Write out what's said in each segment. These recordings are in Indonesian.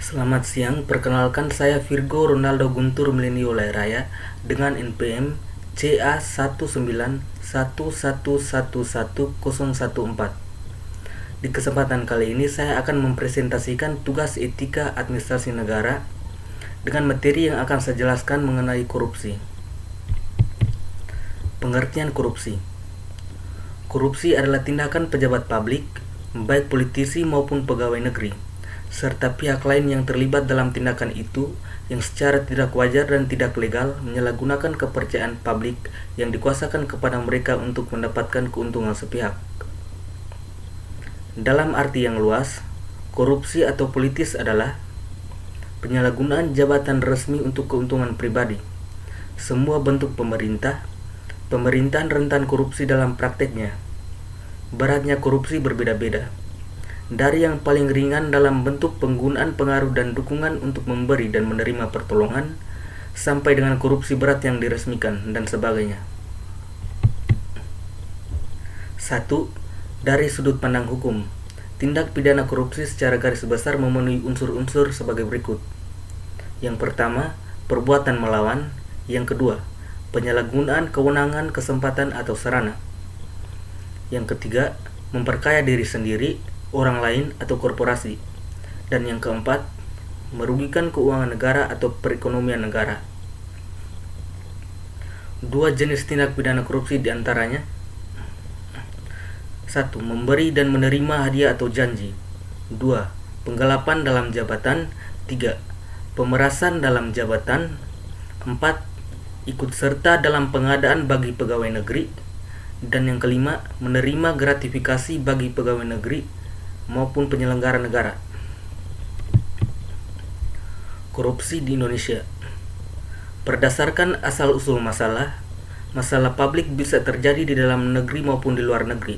Selamat siang, perkenalkan saya Virgo Ronaldo Guntur Melenio Lairaya dengan NPM CA19111111014. Di kesempatan kali ini saya akan mempresentasikan tugas etika administrasi negara dengan materi yang akan saya jelaskan mengenai korupsi. Pengertian korupsi. Korupsi adalah tindakan pejabat publik, baik politisi maupun pegawai negeri, serta pihak lain yang terlibat dalam tindakan itu yang secara tidak wajar dan tidak legal menyalahgunakan kepercayaan publik yang dikuasakan kepada mereka untuk mendapatkan keuntungan sepihak. Dalam arti yang luas, korupsi atau politis adalah penyalahgunaan jabatan resmi untuk keuntungan pribadi. Semua bentuk pemerintahan rentan korupsi dalam prakteknya. Beratnya korupsi berbeda-beda. Dari yang paling ringan dalam bentuk penggunaan pengaruh dan dukungan untuk memberi dan menerima pertolongan, sampai dengan korupsi berat yang diresmikan dan sebagainya. 1. Dari sudut pandang hukum, tindak pidana korupsi secara garis besar memenuhi unsur-unsur sebagai berikut. Yang pertama, perbuatan melawan. Yang kedua, penyalahgunaan kewenangan, kesempatan atau sarana. Yang ketiga, memperkaya diri sendiri, orang lain atau korporasi. Dan yang keempat, merugikan keuangan negara atau perekonomian negara. Dua jenis tindak pidana korupsi diantaranya: 1. Memberi dan menerima hadiah atau janji. 2. Penggelapan dalam jabatan. 3. Pemerasan dalam jabatan. 4. Ikut serta dalam pengadaan bagi pegawai negeri. Dan yang kelima, menerima gratifikasi bagi pegawai negeri maupun penyelenggara negara. Korupsi di Indonesia. Berdasarkan asal-usul masalah publik bisa terjadi di dalam negeri maupun di luar negeri.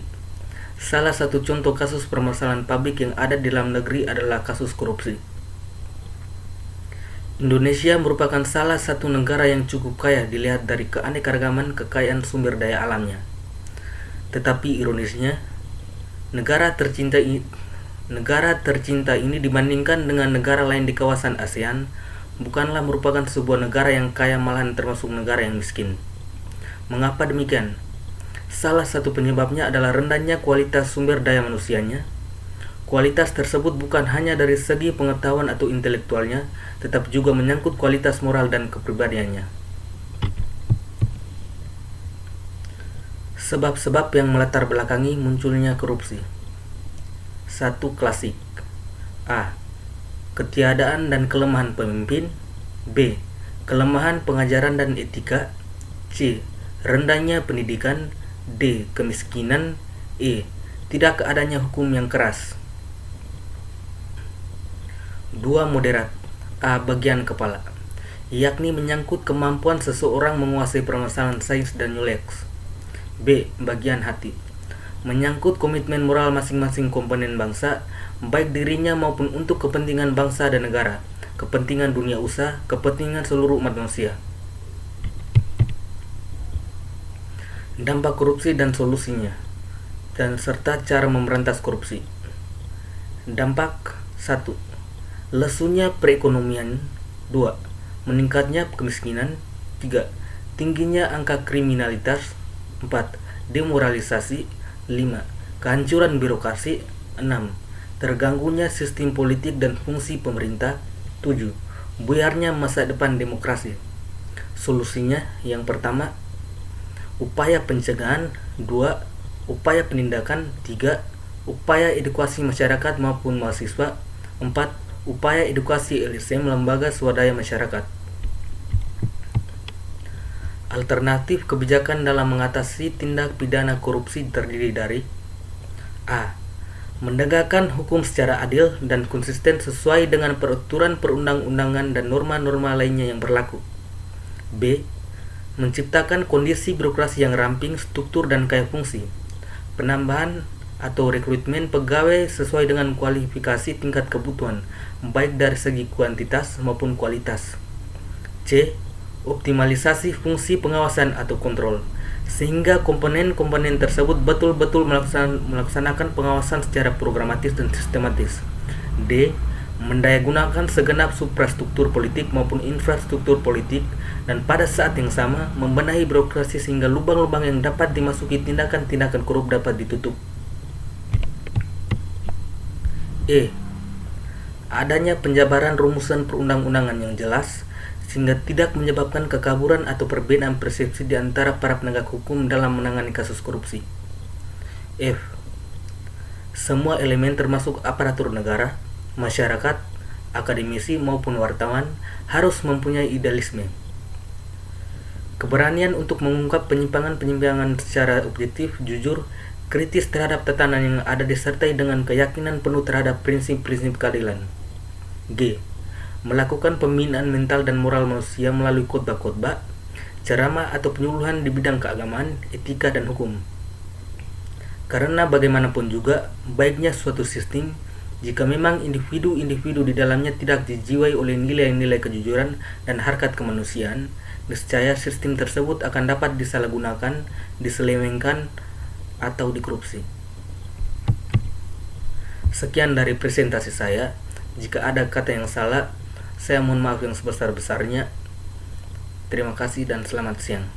Salah satu contoh kasus permasalahan publik yang ada di dalam negeri adalah kasus korupsi. Indonesia merupakan salah satu negara yang cukup kaya dilihat dari keanekaragaman kekayaan sumber daya alamnya. Tetapi ironisnya, negara tercinta ini dibandingkan dengan negara lain di kawasan ASEAN bukanlah merupakan sebuah negara yang kaya, malahan termasuk negara yang miskin. Mengapa demikian? Salah satu penyebabnya adalah rendahnya kualitas sumber daya manusianya. Kualitas tersebut bukan hanya dari segi pengetahuan atau intelektualnya, tetapi juga menyangkut kualitas moral dan kepribadiannya. Sebab-sebab yang melatar belakangi munculnya korupsi. 1. Klasik. A. Ketiadaan dan kelemahan pemimpin. B. Kelemahan pengajaran dan etika. C. Rendahnya pendidikan. D. Kemiskinan. E. Tidak adanya hukum yang keras. 2. Moderat. A. Bagian kepala, yakni menyangkut kemampuan seseorang menguasai permasalahan sains dan nyuleks. B. Bagian hati, menyangkut komitmen moral masing-masing komponen bangsa, baik dirinya maupun untuk kepentingan bangsa dan negara, kepentingan dunia usaha, kepentingan seluruh umat manusia. Dampak korupsi dan solusinya, dan serta cara memberantas korupsi. Dampak. 1. Lesunya perekonomian. 2. Meningkatnya kemiskinan. 3. Tingginya angka kriminalitas. 4. Demoralisasi. 5. Kehancuran birokrasi. 6. Terganggunya sistem politik dan fungsi pemerintah. 7. Buyarnya masa depan demokrasi. Solusinya, yang pertama, upaya pencegahan. 2. Upaya penindakan. 3. Upaya edukasi masyarakat maupun mahasiswa. 4. Upaya edukasi LSM lembaga swadaya masyarakat. Alternatif kebijakan dalam mengatasi tindak pidana korupsi terdiri dari: A. Menegakkan hukum secara adil dan konsisten sesuai dengan peraturan perundang-undangan dan norma-norma lainnya yang berlaku. B. Menciptakan kondisi birokrasi yang ramping, struktur dan kaya fungsi. Penambahan atau rekrutmen pegawai sesuai dengan kualifikasi tingkat kebutuhan, baik dari segi kuantitas maupun kualitas. C. Optimalisasi fungsi pengawasan atau kontrol, sehingga komponen-komponen tersebut betul-betul melaksanakan pengawasan secara programatis dan sistematis. D. mendayagunakan segenap suprastruktur politik maupun infrastruktur politik, dan pada saat yang sama membenahi birokrasi sehingga lubang-lubang yang dapat dimasuki tindakan-tindakan korup dapat ditutup. Adanya penjabaran rumusan perundang-undangan yang jelas sehingga tidak menyebabkan kekaburan atau perbedaan persepsi di antara para penegak hukum dalam menangani kasus korupsi. Semua elemen termasuk aparatur negara, masyarakat, akademisi maupun wartawan harus mempunyai idealisme, keberanian untuk mengungkap penyimpangan-penyimpangan secara objektif, jujur, kritis terhadap tatanan yang ada disertai dengan keyakinan penuh terhadap prinsip-prinsip keadilan. Melakukan pembinaan mental dan moral manusia melalui khotbah-khotbah, ceramah atau penyuluhan di bidang keagamaan, etika dan hukum. Karena bagaimanapun juga, baiknya suatu sistem jika memang individu-individu di dalamnya tidak dijiwai oleh nilai-nilai kejujuran dan harkat kemanusiaan, niscaya sistem tersebut akan dapat disalahgunakan, diselewengkan, atau dikorupsi. Sekian dari presentasi saya. Jika ada kata yang salah, saya mohon maaf yang sebesar-besarnya. Terima kasih dan selamat siang.